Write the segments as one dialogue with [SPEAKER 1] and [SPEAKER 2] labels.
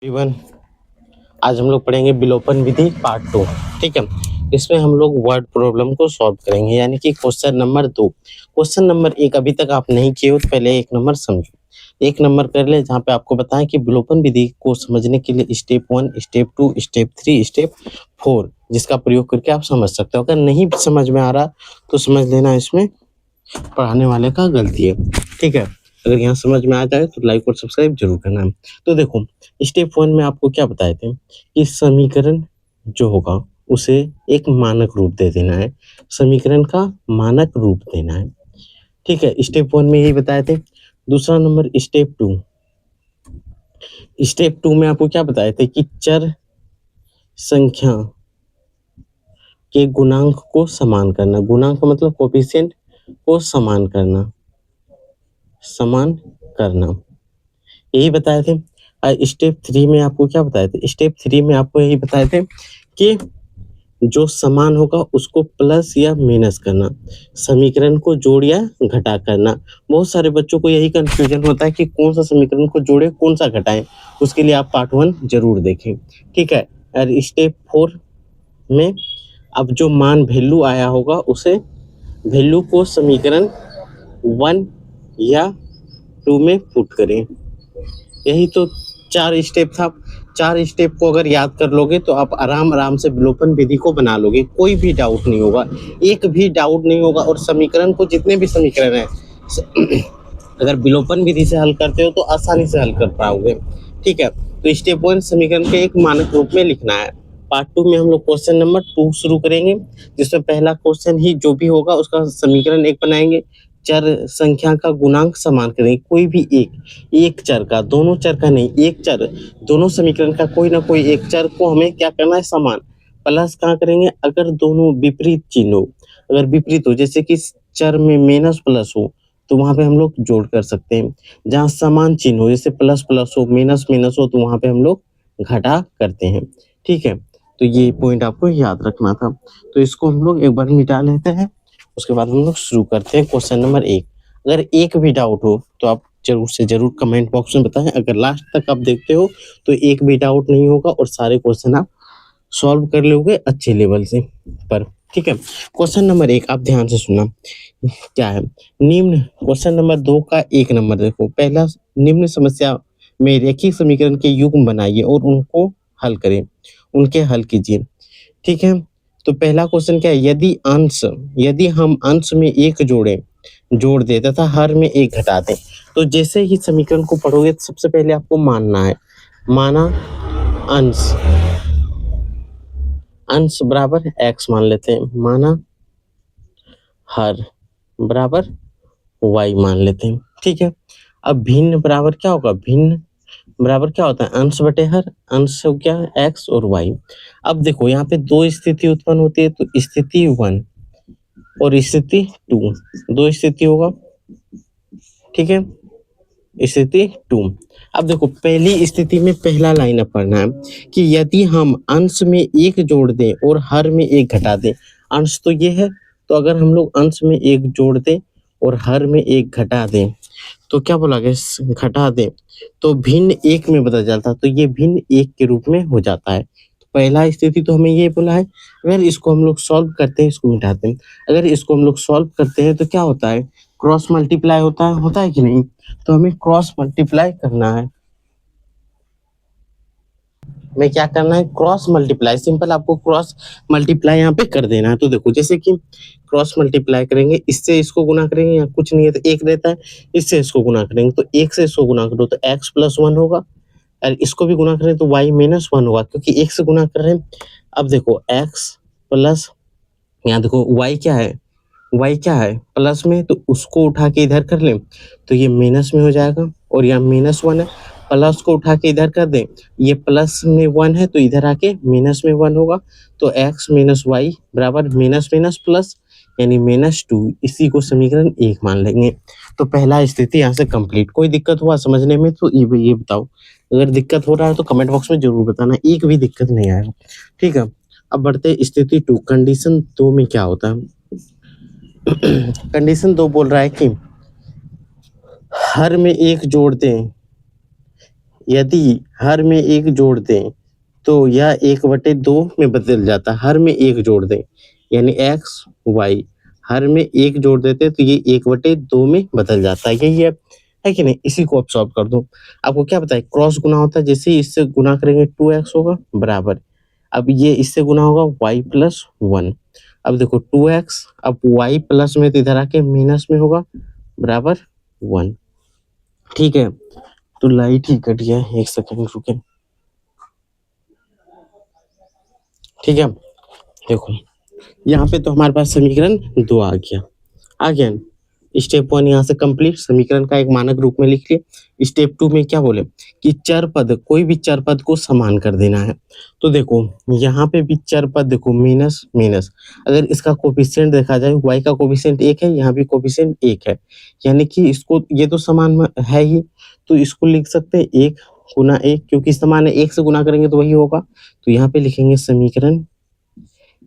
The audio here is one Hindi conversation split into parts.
[SPEAKER 1] इवन आज हम लोग पढ़ेंगे विलोपन विधि पार्ट 2। ठीक है, इसमें हम लोग वर्ड प्रॉब्लम को सॉल्व करेंगे, यानी कि क्वेश्चन नंबर 2। क्वेश्चन नंबर 1 अभी तक आप नहीं किए हो तो पहले 1 नंबर समझो, 1 नंबर कर ले, जहाँ पे आपको बताएं कि विलोपन विधि को समझने के लिए स्टेप 1, स्टेप 2, स्टेप 3, स्टेप 4 जिसका प्रयोग करके आप समझ सकते हो। अगर नहीं समझ में आ रहा तो समझ लेना इसमें पढ़ाने वाले का गलती है। ठीक है, अगर यहाँ समझ में आ जाए तो लाइक और सब्सक्राइब जरूर करना है। तो देखो, स्टेप 1 में आपको क्या बताए थे कि समीकरण जो होगा उसे एक मानक रूप दे देना है, समीकरण का मानक रूप देना है। ठीक है, स्टेप 1 में यही बताए थे। दूसरा नंबर स्टेप 2, स्टेप 2 में आपको क्या बताए थे कि चर संख्या के गुणांक को समान करना। गुणांक का मतलब कोफिशिएंट को समान करना, समान करना, यही बताए थे। स्टेप 3 में आपको क्या बताए थे? स्टेप 3 में आपको यही बताए थे कि जो समान होगा उसको प्लस या माइनस करना, समीकरण को जोड़ या घटा करना। बहुत सारे बच्चों को यही कंफ्यूजन होता है कि कौन सा समीकरण को जोड़े कौन सा घटाएं, उसके लिए आप पार्ट 1 जरूर देखें। ठीक है, और स्टेप 4 में अब जो मान वैल्यू आया होगा उसे वैल्यू को समीकरण 1 या 2 में पुट करें। यही तो 4 स्टेप था। 4 स्टेप को अगर याद कर लोगे तो आप आराम से विलोपन विधि को बना लोगे, कोई भी डाउट नहीं होगा, एक भी डाउट नहीं होगा। और समीकरण को जितने भी समीकरण है अगर विलोपन विधि से हल करते हो तो आसानी से हल कर पाओगे। ठीक है, तो स्टेप 1 समीकरण के एक मानक रूप में लिखना है। पार्ट 2 में हम लोग क्वेश्चन नंबर 2 शुरू करेंगे, जिसमें पहला क्वेश्चन ही जो भी होगा उसका समीकरण एक बनाएंगे, चर संख्या का गुणांक समान करेंगे। कोई भी एक चर का, दोनों चर का नहीं, एक चर, दोनों समीकरण का कोई ना कोई एक चर को हमें क्या करना है? समान। प्लस कहाँ करेंगे? अगर दोनों विपरीत चिन्ह हो, अगर विपरीत हो, जैसे कि चर में माइनस प्लस हो तो वहां पे हम लोग जोड़ कर सकते हैं। जहाँ समान चिन्ह हो, जैसे प्लस प्लस हो, माइनस माइनस हो, तो वहां पे हम लोग घटा करते हैं। ठीक है, तो ये पॉइंट आपको याद रखना था। तो इसको हम लोग एक बार मिटा लेते हैं, उसके बाद हम लोग शुरू करते हैं क्वेश्चन नंबर 1। अगर एक भी डाउट हो तो आप जरूर से जरूर कमेंट बॉक्स में बताएं। अगर लास्ट तक आप देखते हो तो एक भी डाउट नहीं होगा और सारे क्वेश्चन आप सॉल्व कर लोगे अच्छे लेवल से पर। ठीक है, क्वेश्चन नंबर 1 आप ध्यान से सुनना क्या है। निम्न क्वेश्चन नंबर 2 का 1 नंबर देखो। पहला, निम्न समस्या में रेखीय समीकरण के युग्म बनाइए और उनको हल करें, उनके हल कीजिए। ठीक है, तो पहला क्वेश्चन क्या है? यदि हम अंश में एक जोड़ दे तथा हर में एक घटा दें, तो जैसे ही समीकरण को पढ़ोगे तो सबसे पहले आपको मानना है, माना अंश बराबर x मान लेते हैं, माना हर बराबर y मान लेते हैं। ठीक है, अब भिन्न बराबर क्या होगा? भिन्न बराबर क्या होता है? अंश बटे हर। अंश हो गया x और y। अब देखो यहाँ पे दो स्थिति उत्पन्न होती है, तो स्थिति 1 और स्थिति 2, दो स्थिति होगा। ठीक है, स्थिति 2। अब देखो, पहली स्थिति में पहला लाइन अप पढ़ना है कि यदि हम अंश में एक जोड़ दें और हर में एक घटा दें। अंश तो ये है, तो अगर हम लोग अंश में एक जोड़ दें और हर में एक घटा दें तो क्या बोला गया? घटा दें तो भिन्न एक में बदल जाता है, तो ये भिन्न एक के रूप में हो जाता है। तो पहला स्थिति तो हमें ये बोला है। अगर इसको हम लोग सॉल्व करते हैं, इसको मिटाते हैं, अगर इसको हम लोग सॉल्व करते हैं तो क्या होता है? क्रॉस मल्टीप्लाई होता है कि नहीं? तो हमें क्रॉस मल्टीप्लाई करना है। हमें क्या करना है? Cross multiply. सिंपल आपको क्रॉस मल्टीप्लाई यहाँ पे कर देना है। तो देखो, जैसे कि क्रॉस मल्टीप्लाई करेंगे, इससे इसको गुना करेंगे, यहाँ कुछ नहीं है तो एक रहता है, इससे इसको गुना करेंगे तो एक से इसको गुना करो तो x प्लस 1 होगा, और इसको भी गुना करें तो y माइनस 1 होगा, क्योंकि एक से गुना कर रहे हैं। अब देखो x प्लस, यहाँ देखो y क्या है? y क्या है? प्लस में, तो उसको उठा के इधर कर लें तो ये माइनस में हो जाएगा, और यहाँ माइनस 1 है, प्लस को उठा के इधर कर दें, ये प्लस में 1 है तो इधर आके माइनस में 1 होगा। तो x माइनस वाई बराबर माइनस माइनस प्लस यानी -2। इसी को समीकरण 1 मान लेंगे। तो पहला स्थिति यहाँ से कंप्लीट। कोई दिक्कत हुआ समझने में तो ये बताओ। अगर दिक्कत हो रहा है तो कमेंट बॉक्स में जरूर बताना, एक भी दिक्कत नहीं आएगा। ठीक है, अब बढ़ते स्थिति 2। कंडीशन 2 में क्या होता है? कंडीशन 2 बोल रहा है कि हर में एक जोड़ दें, यदि हर में एक जोड़ दें तो यह 1/2 में बदल जाता है। हर में एक जोड़ दें यानी एक्स वाई, हर में एक जोड़ देते हैं तो ये 1/2 में बदल जाता है। यही है कि नहीं? इसी को आप सॉल्व कर दो। आपको क्या पता है क्रॉस गुना होता है, जैसे ही इससे गुना करेंगे 2x होगा बराबर, अब ये इससे गुना होगा y प्लस 1। अब देखो 2x, अब y प्लस में तो इधर आके माइनस में होगा बराबर 1। ठीक है, तो लाइट ही कट गया, एक सेकंड रुके। ठीक है, देखो यहाँ पे तो हमारे पास समीकरण 2 आ गया ना? स्टेप 1 यहाँ से कंप्लीट, समीकरण का एक मानक रूप में लिख लिए। स्टेप 2 में क्या बोले कि चर पद, कोई भी चर पद को समान कर देना है। तो देखो यहाँ पे भी चर पद देखो माइनस माइनस, अगर इसका कोफिशिएंट देखा जाए y का कोफिशिएंट 1 है, यहाँ भी कोफिशिएंट 1 है, यानी कि इसको ये तो समान है ही, तो इसको लिख सकते हैं 1 गुना 1, क्योंकि समान है 1 से गुना करेंगे तो वही होगा। तो यहाँ पे लिखेंगे समीकरण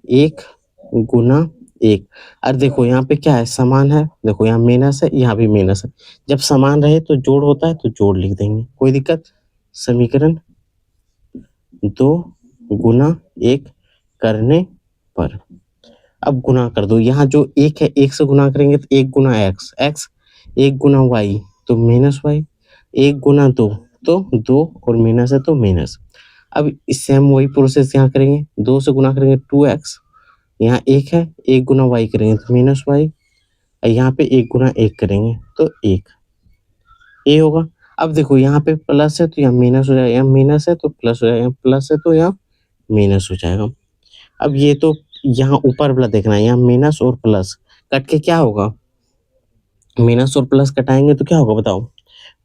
[SPEAKER 1] 1 गुना 1। और देखो यहाँ पे क्या है, समान है, देखो यहाँ माइनस है, यहाँ भी माइनस है। जब समान रहे तो जोड़ होता है, तो जोड़ लिख देंगे, कोई दिक्कत। समीकरण 2 गुना 1 करने पर, अब गुना कर दो। यहाँ जो 1 है, 1 से गुना करेंगे तो 1 गुना एक्स, एक्स 1 गुना वाई तो माइनस वाई, 1 गुना 2 तो 2 और माइनस है तो माइनस। अब इससे हम वही प्रोसेस यहाँ करेंगे, 2 से गुना करेंगे 2x, यहाँ 1 है, 1 गुना वाई करेंगे तो माइनस वाई, यहाँ पे 1 गुना 1 करेंगे तो 1, ये होगा। अब देखो यहाँ पे प्लस है तो यहाँ माइनस हो जाएगा, यहाँ माइनस है तो प्लस हो जाएगा, यहाँ प्लस है तो यहाँ माइनस हो जाएगा। अब ये तो यहाँ ऊपर वाला देखना है, यहाँ माइनस और प्लस कट के क्या होगा, माइनस और प्लस कटाएंगे तो क्या होगा बताओ,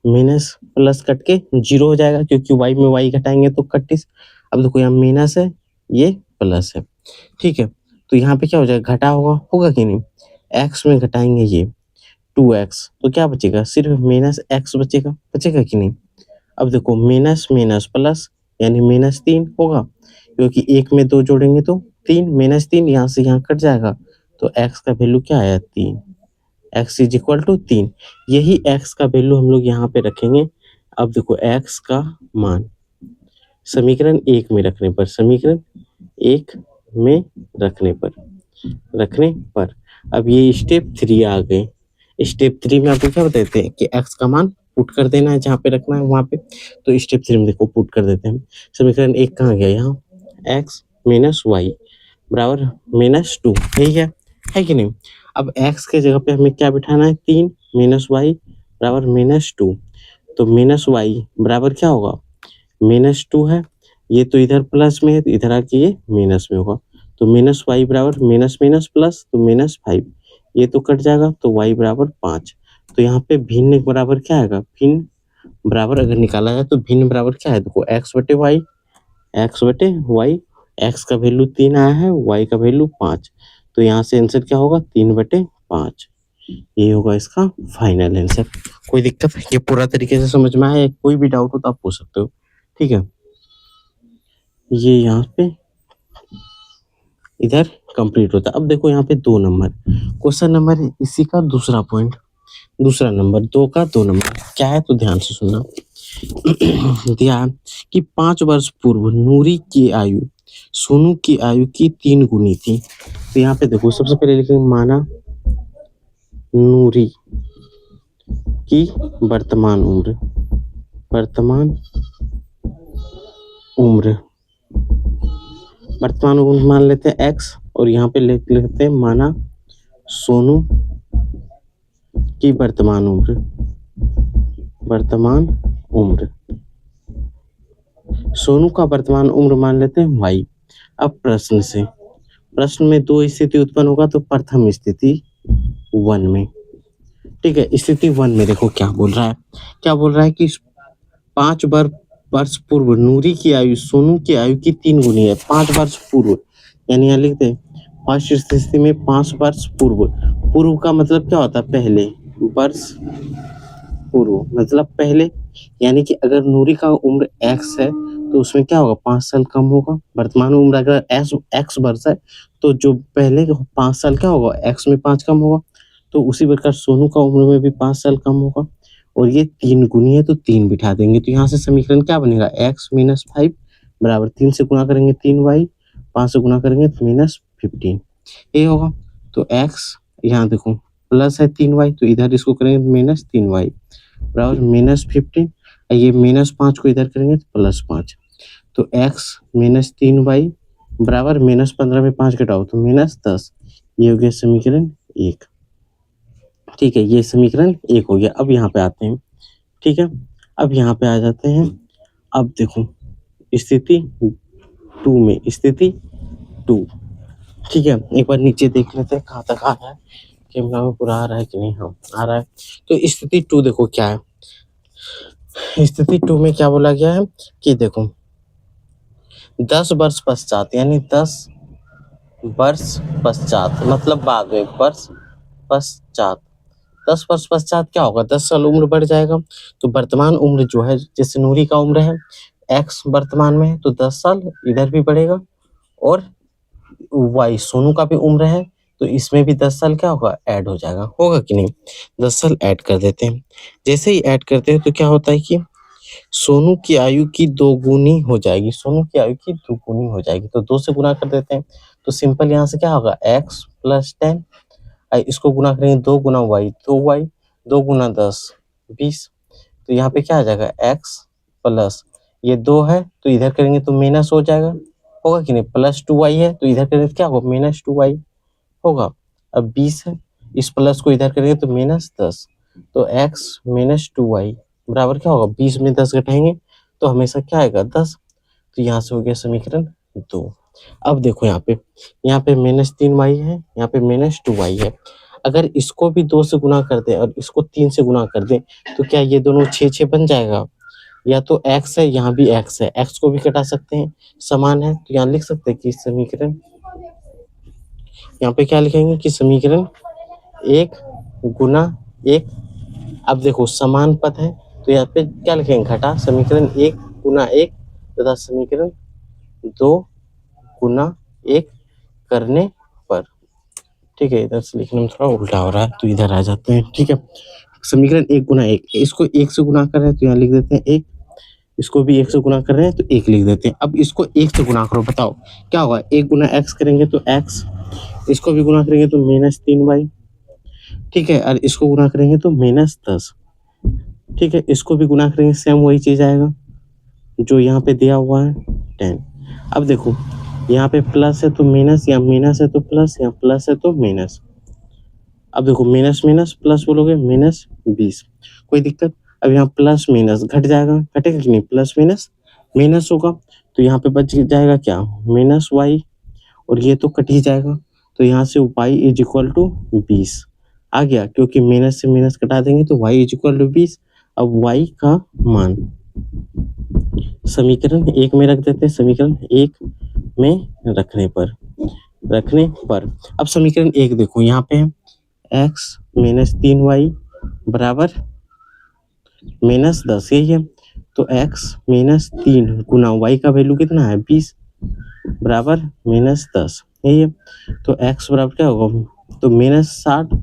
[SPEAKER 1] माइनस प्लस कट के 0 हो जाएगा, क्योंकि y में y घटाएंगे तो 31। अब देखो यहाँ माइनस है, ये प्लस है। ठीक है, तो यहाँ पे क्या हो जाएगा, घटा होगा कि नहीं, x में घटाएंगे ये 2x तो क्या बचेगा, सिर्फ माइनस x बचेगा कि नहीं। अब देखो माइनस माइनस प्लस यानी -3 होगा, क्योंकि 1 में 2 जोड़ेंगे तो 3, -3 यहाँ से यहाँ कट जाएगा, तो x का वैल्यू क्या आया 3, x इज इक्वल टू 3। यही x का वैल्यू हम लोग यहाँ पे रखेंगे। अब देखो x का मान समीकरण 1 में रखने पर, समीकरण 1 में रखने पर अब ये स्टेप 3 आ गए। स्टेप 3 में आपको क्या बताते हैं कि x का मान पुट कर देना है, जहाँ पे रखना है वहाँ पे। तो स्टेप 3 में देखो पुट कर देते हैं, समीकरण 1 कहाँ गया, यहाँ x माइनस वाई बराबर -2, यही है कि नहीं। अब x के जगह पे हमें क्या बिठाना है, 3 माइनस वाई बराबर -2, तो माइनस वाई बराबर क्या होगा, -2 है, ये तो इधर प्लस में है तो इधर आके ये माइनस में होगा, तो माइनस वाई बराबर माइनस माइनस प्लस तो -5, ये तो कट जाएगा तो y बराबर 5। तो यहाँ पे भिन्न बराबर क्या आएगा, भिन्न बराबर अगर निकाला जाए तो भिन्न बराबर क्या है, देखो x बटे वाई, x का वैल्यू 3 आया है, y का वैल्यू 5, तो यहाँ से आंसर क्या होगा 3/5, ये होगा इसका फाइनल आंसर। कोई दिक्कत, ये पूरा तरीके से समझ में आया, कोई भी डाउट हो तो आप पूछ सकते हो। ठीक है, ये यहाँ पे इधर कंप्लीट होता है। अब देखो यहाँ पे 2 नंबर क्वेश्चन नंबर है, इसी का दूसरा पॉइंट, दूसरा नंबर 2 का 2 नंबर क्या है, तो ध्यान से सुनना। दिया कि 5 वर्ष पूर्व नूरी की आयु सोनू की आयु की 3 गुनी थी। तो यहाँ पे देखो सबसे पहले लिखेंगे माना नूरी की वर्तमान उम्र, वर्तमान उम्र मान लेते हैं x, और यहाँ पे लेते हैं माना सोनू की वर्तमान उम्र, सोनू का वर्तमान उम्र मान लेते हैं y। अब प्रश्न में 2 स्थिति उत्पन्न होगा, तो प्रथम स्थिति 1 में, ठीक है, स्थिति 1 में देखो क्या बोल रहा है कि 5 वर्ष पूर्व नूरी की आयु सोनू की आयु की 3 गुनी है। 5 वर्ष पूर्व यानी यहाँ लिखते हैं फर्स्ट स्थिति में 5 वर्ष पूर्व का मतलब क्या होता है, पहले, वर्ष पूर्व मतलब पहले, यानी कि अगर नूरी का उम्र x है तो उसमें क्या होगा 5 साल कम होगा। वर्तमान उम्र अगर x वर्ष है तो जो पहले 5 साल क्या होगा, x में 5 कम होगा, तो उसी प्रकार सोनू का उम्र में भी 5 साल कम होगा। और ये 3 गुनी है तो 3 बिठा देंगे, तो यहाँ से समीकरण क्या बनेगा, x माइनस 5 बराबर 3 से गुणा करेंगे 3y, 5 से गुणा करेंगे तो माइनस 15, ये होगा। तो x यहाँ देखो प्लस है 3y, तो इधर इसको करेंगे माइनस 3y बराबर माइनस 15, ये माइनस 5 को इधर करेंगे तो प्लस 5, तो x माइनस 3y बराबर माइनस 15 में 5 घटाओ तो माइनस 10, ये हो गया समीकरण 1। ठीक है, ये समीकरण 1 हो गया। अब यहाँ पे आते हैं, ठीक है, अब यहाँ पे आ जाते हैं। अब देखो स्थिति 2 में, स्थिति 2, ठीक है, एक बार नीचे देख लेते हैं कहाँ तक आ रहा है, कैमरा में पूरा आ रहा है कि नहीं, हाँ आ रहा है। तो स्थिति 2 देखो क्या है, स्थिति 2 में क्या बोला गया है कि देखो 10 वर्ष पश्चात, यानी 10 वर्ष पश्चात मतलब बाद में, वर्ष पश्चात 10 वर्ष पश्चात क्या होगा, 10 साल उम्र बढ़ जाएगा। तो वर्तमान उम्र जो है, जैसे नूरी का उम्र है x वर्तमान में है, तो 10 साल इधर भी बढ़ेगा, और y सोनू का भी उम्र है, तो इसमें भी 10 साल क्या होगा, ऐड हो जाएगा, होगा कि नहीं। 10 साल ऐड कर देते हैं, जैसे ही ऐड करते हैं तो क्या होता है कि सोनू की आयु की 2 गुनी हो जाएगी, सोनू की आयु की 2 गुनी हो जाएगी, तो 2 से गुना कर देते हैं, तो सिंपल यहाँ से क्या होगा, x प्लस 10, इसको गुना करेंगे 2 गुना y, 2y, 2 गुना 10 20, तो यहाँ पे क्या आ जाएगा, x प्लस ये 2 है तो इधर करेंगे तो माइनस हो जाएगा, होगा कि नहीं, प्लस 2y है तो इधर करेंगे तो क्या होगा, माइनस 2y होगा। अब 20 है, इस प्लस को इधर करेंगे तो माइनस 10, तो x माइनस 2y बराबर क्या होगा, 20 में 10 घटाएंगे तो हमेशा क्या आएगा, 10, तो यहाँ से हो गया समीकरण 2। अब देखो यहाँ पे माइनस 3y है, यहाँ पे माइनस 2y है, अगर इसको भी 2 से गुना कर दे और इसको 3 से गुना कर दे तो क्या ये दोनों 6 बन जाएगा, या तो x है, यहाँ भी x है, x को भी घटा सकते हैं, समान है, तो यहाँ लिख सकते हैं कि समीकरण, यहाँ पे क्या लिखेंगे कि समीकरण 1 गुना 1, अब देखो समान पद है तो यहाँ पे क्या लिखेंगे, घटा, समीकरण 1 गुना 1 तथा समीकरण 2 गुना 1 करने पर, ठीक है, इधर से लिखने में थोड़ा उल्टा हो रहा है तो इधर आ जाते हैं, ठीक है, समीकरण 1 गुना 1, इसको 1 से गुना कर रहे हैं तो यहाँ लिख देते हैं 1, इसको भी 1 से गुना कर रहे हैं तो 1 लिख देते हैं। अब इसको 1 से गुना करो, बताओ क्या होगा, 1 गुना x करेंगे तो x, इसको भी गुना करेंगे तो माइनस 3y, ठीक है, और इसको गुना करेंगे तो माइनस 10, ठीक है, इसको भी गुना करेंगे सेम वही चीज आएगा जो यहाँ पे दिया हुआ है 10। अब देखो यहाँ पे प्लस है तो माइनस, या माइनस है तो प्लस, या प्लस है तो माइनस, अब देखो माइनस माइनस प्लस बोलोगे माइनस 20, कोई दिक्कत। अब यहाँ प्लस माइनस घट जाएगा, घटेगा कि नहीं, प्लस माइनस माइनस होगा, तो यहाँ पे बच जाएगा क्या, माइनस y, और ये तो कट ही जाएगा, तो यहाँ से y इज इक्वल टू 20 आ गया, क्योंकि माइनस से माइनस कटा देंगे तो y इज इक्वल टू 20। अब y का मान समीकरण 1 में रख देते हैं, समीकरण 1 में रखने पर अब समीकरण 1 देखो यहाँ पे है x माइनस 3y बराबर माइनस 10, यही है, तो x माइनस 3 गुना y का वैल्यू कितना है 20 बराबर माइनस 10, यही है, तो x बराबर क्या होगा, तो माइनस 60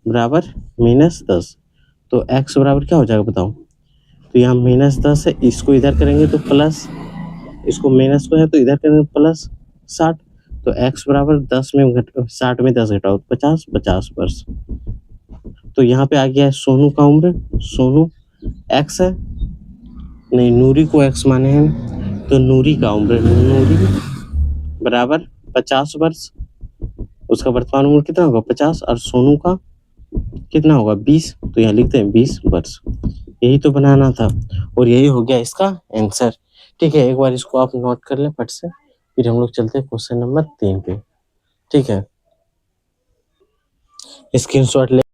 [SPEAKER 1] बराबर माइनस 10, तो x बराबर क्या हो जाएगा बताओ, तो यहाँ माइनस 10 है, इसको इधर करेंगे तो प्लस, इसको माइनस को है तो इधर करेंगे प्लस 60, तो x बराबर 10 में 60 में 10 घटाओ 50 वर्ष। तो यहाँ पे आ गया है सोनू का उम्र, सोनू x है, नहीं नूरी को x माने हैं, तो नूरी का उम्र, नूरी बराबर 50 वर्ष, उसका वर्तमान उम्र कितना होगा 50, और सोनू का कितना होगा 20, तो यहाँ लिखते हैं 20 वर्ष, यही तो बनाना था और यही हो गया इसका आंसर। ठीक है, एक बार इसको आप नोट कर लें फट से, फिर हम लोग चलते हैं क्वेश्चन नंबर 3 पे। ठीक है, स्क्रीनशॉट ले